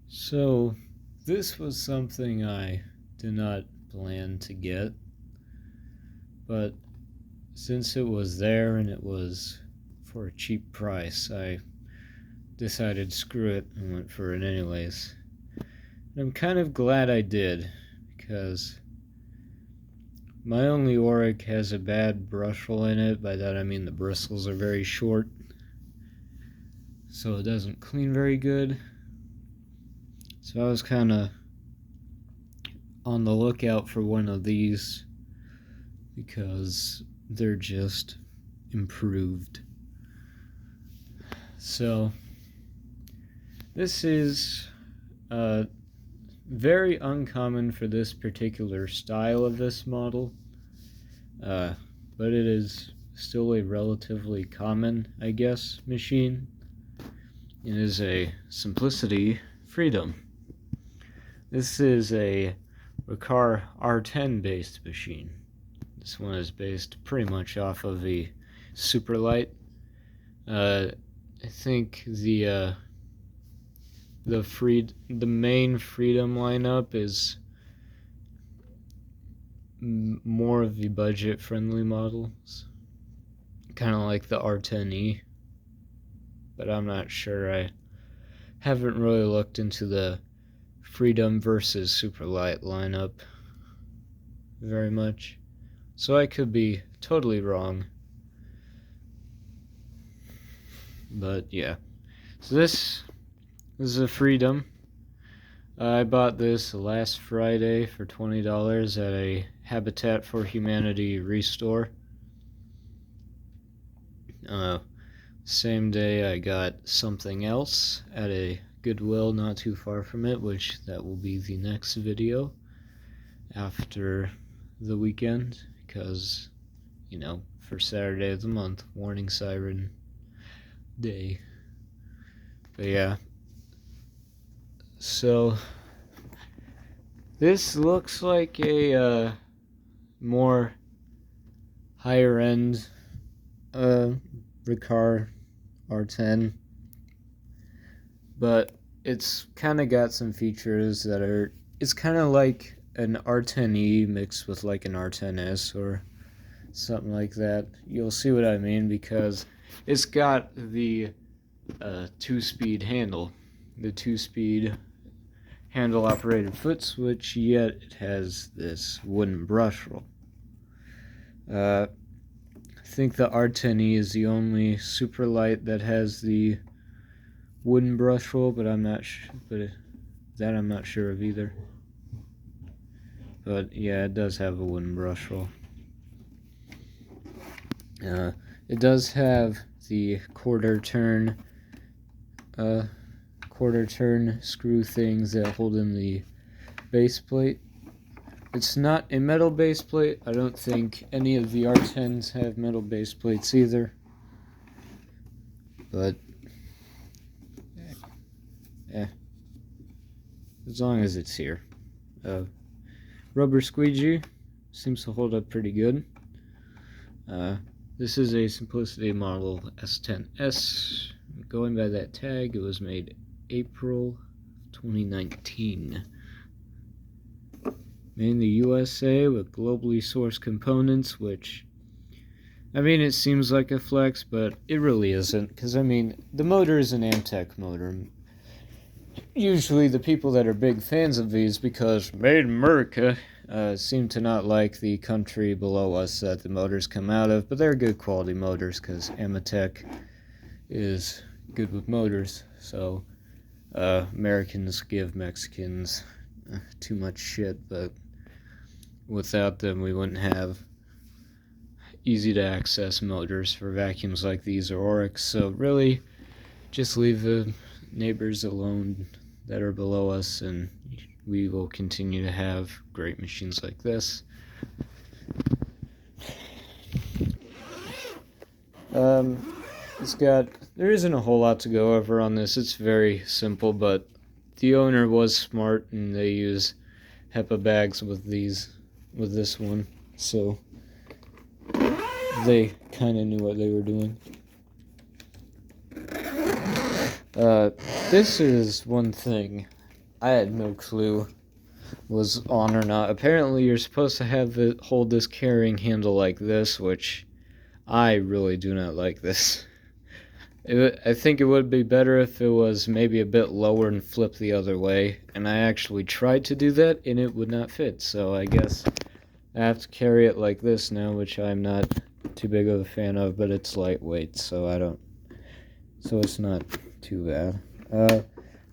So, this was something I did not plan to get, but since it was there and it was for a cheap price, I decided screw it and went for it anyways. And I'm kind of glad I did, because my only Oreck has a bad brush hole in it. By that I mean the bristles are very short, so it doesn't clean very good. So I was kind of on the lookout for one of these because they're just improved. So this is very uncommon for this particular style of this model, but it is still a relatively common, I guess, machine. It is a Simplicity Freedom. This is a Oreck R10 based machine. This one is based pretty much off of the Superlight. I think the main Freedom lineup is more of the budget friendly models, kind of like the R10E, but I'm not sure. I haven't really looked into the Freedom versus Superlight lineup very much, so I could be totally wrong. But yeah, so this is a Freedom. I bought this last Friday for $20 at a Habitat for Humanity restore. Same day I got something else at a Goodwill not too far from it, which that will be the next video after the weekend, because, you know, first Saturday of the month, warning siren day. But yeah, so this looks like a more higher end Oreck R10, but it's kind of got some features that are, it's kind of like an R10E mixed with like an R10S or something like that. You'll see what I mean, because it's got the 2-speed handle, the 2-speed handle operated foot switch, yet it has this wooden brush roll. I think the R10E is the only Superlight that has the wooden brush roll, but I'm not sure of either. But yeah, it does have a wooden brush roll. It does have the quarter turn screw things that hold in the base plate. It's not a metal base plate. I don't think any of the R10s have metal base plates either. But as long as it's here. Rubber squeegee seems to hold up pretty good. This is a Simplicity model S10S. Going by that tag, it was made April 2019. Made in the USA with globally sourced components, which, I mean, it seems like a flex, but it really isn't, because, I mean, the motor is an Amtech motor. Usually the people that are big fans of these, because made in America, seem to not like the country below us that the motors come out of, but they're good quality motors, because Amatech is good with motors. So Americans give Mexicans too much shit, but without them we wouldn't have easy to access motors for vacuums like these or Oreck. So really, just leave the neighbors alone that are below us, and we will continue to have great machines like this. There isn't a whole lot to go over on this. It's very simple, but the owner was smart, and they use HEPA bags with this one, so they kind of knew what they were doing. This is one thing I had no clue was on or not. Apparently, you're supposed to have it hold this carrying handle like this, which I really do not like this. I think it would be better if it was maybe a bit lower and flipped the other way, and I actually tried to do that, and it would not fit, so I guess I have to carry it like this now, which I'm not too big of a fan of, but it's lightweight, so it's not too bad.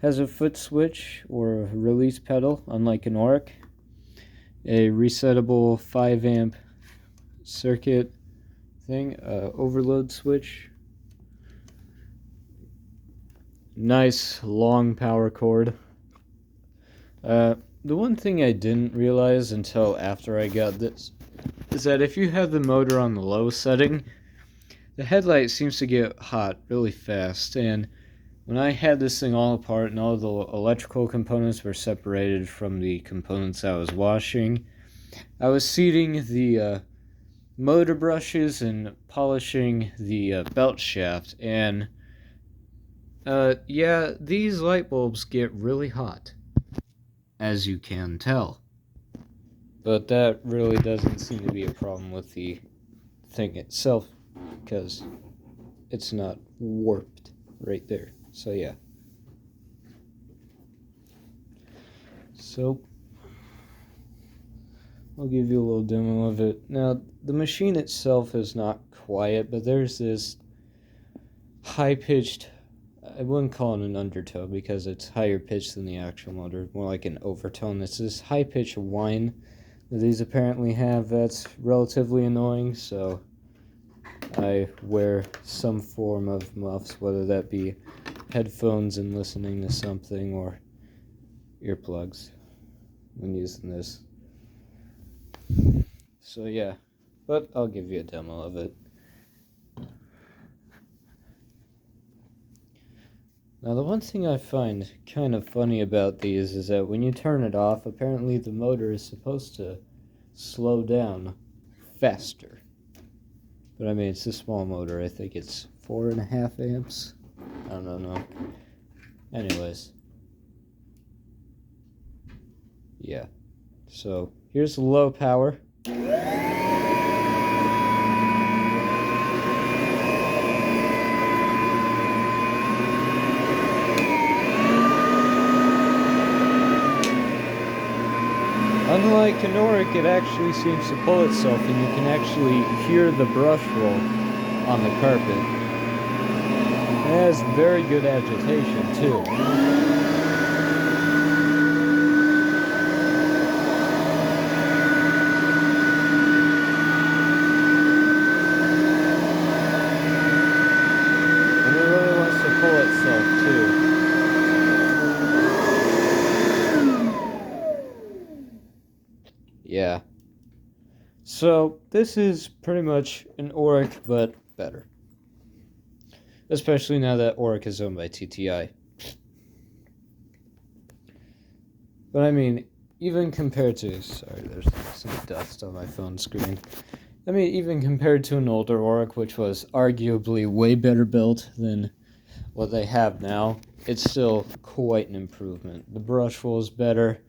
Has a foot switch or a release pedal, unlike an Oreck. A resettable 5 amp circuit thing, overload switch. Nice long power cord. The one thing I didn't realize until after I got this is that if you have the motor on the low setting, the headlight seems to get hot really fast, and when I had this thing all apart and all the electrical components were separated from the components I was washing, I was seating the motor brushes and polishing the belt shaft, and yeah, these light bulbs get really hot, as you can tell. But that really doesn't seem to be a problem with the thing itself, because it's not warped right there. So yeah. So I'll give you a little demo of it. Now, the machine itself is not quiet, but there's this high-pitched, I wouldn't call it an undertone because it's higher pitched than the actual motor, more like an overtone. It's this high-pitched whine that these apparently have that's relatively annoying, so I wear some form of muffs, whether that be headphones and listening to something or earplugs when using this. So yeah, but I'll give you a demo of it. Now, the one thing I find kind of funny about these is that when you turn it off, apparently the motor is supposed to slow down faster. But I mean, it's a small motor. I think it's 4.5 amps. I don't know. Anyways. Yeah. So, here's the low power. Unlike an Auric, it actually seems to pull itself, and you can actually hear the brush roll on the carpet. It has very good agitation, too. And it really wants to pull itself, too. Yeah. So, this is pretty much an Oreck, but better. Especially now that Oreck is owned by TTI. But I mean, even compared to... Sorry, there's some dust on my phone screen. I mean, even compared to an older Oreck, which was arguably way better built than what they have now, it's still quite an improvement. The brush roll is better.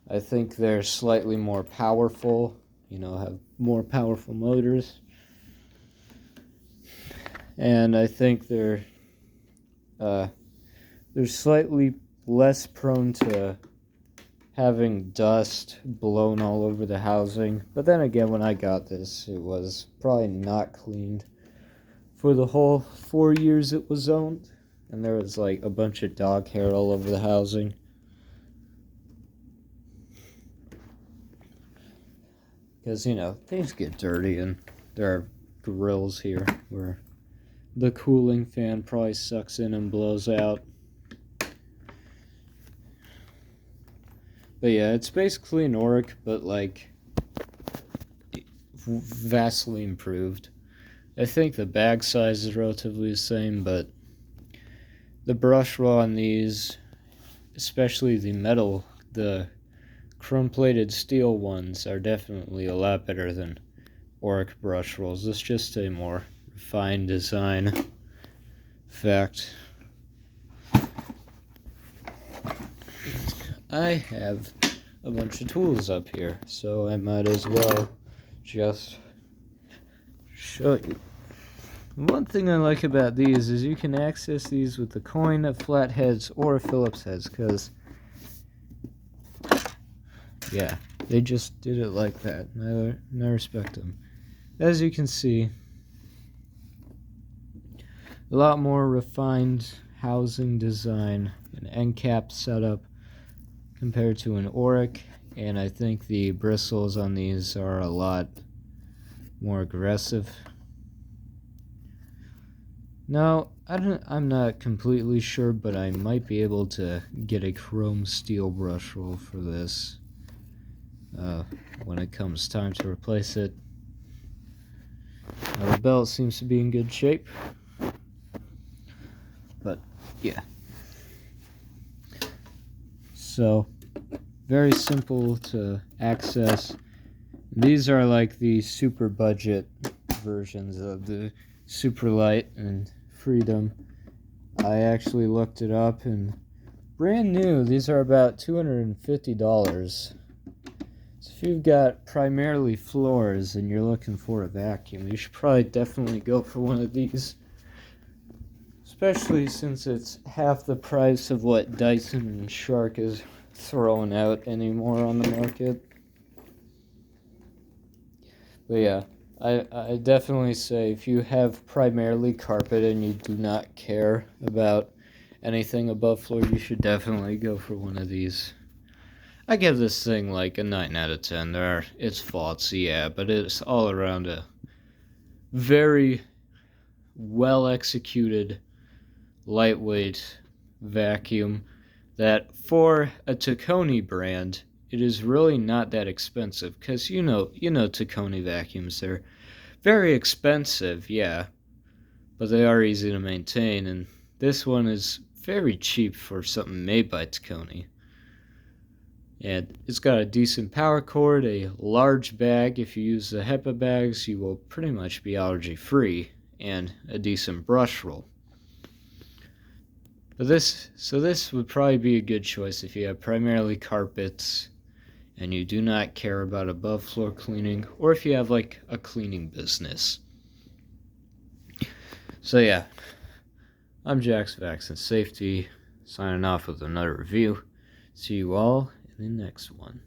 I think they're slightly more powerful, have more powerful motors. And I think they're slightly less prone to having dust blown all over the housing. But then again, when I got this, it was probably not cleaned for the whole 4 years it was owned. And there was like a bunch of dog hair all over the housing. Because, things get dirty, and there are grills here where the cooling fan probably sucks in and blows out. But yeah, it's basically an Oreck, but like vastly improved. I think the bag size is relatively the same, but the brush roll on these, especially the chrome-plated steel ones, are definitely a lot better than Oreck brush rolls. It's just a more refined design. Fact. I have a bunch of tools up here, so I might as well just show you. One thing I like about these is you can access these with the coin, flat heads, or Phillips heads, because, yeah, they just did it like that, and I respect them. As you can see, a lot more refined housing design and end cap setup compared to an Oreck, and I think the bristles on these are a lot more aggressive. Now, I'm not completely sure, but I might be able to get a chrome steel brush roll for this when it comes time to replace it. Now, the belt seems to be in good shape, but yeah. So, very simple to access. These are like the super budget versions of the Super Light and Freedom. I actually looked it up, and brand new, these are about $250. So if you've got primarily floors and you're looking for a vacuum, you should probably definitely go for one of these. Especially since it's half the price of what Dyson and Shark is throwing out anymore on the market. But yeah, I definitely say if you have primarily carpet and you do not care about anything above floor, you should definitely go for one of these. I give this thing like a 9 out of 10. There are its faults, yeah, but it's all around a very well executed, lightweight vacuum that for a Taconi brand, it is really not that expensive, because you know Taconi vacuums, they're very expensive, yeah, but they are easy to maintain, and this one is very cheap for something made by Taconi. And it's got a decent power cord, a large bag. If you use the HEPA bags, you will pretty much be allergy free, and a decent brush roll. But this would probably be a good choice if you have primarily carpets and you do not care about above floor cleaning, or if you have like a cleaning business. So yeah, I'm Jax Vax and Safety, signing off with another review. See you all in the next one.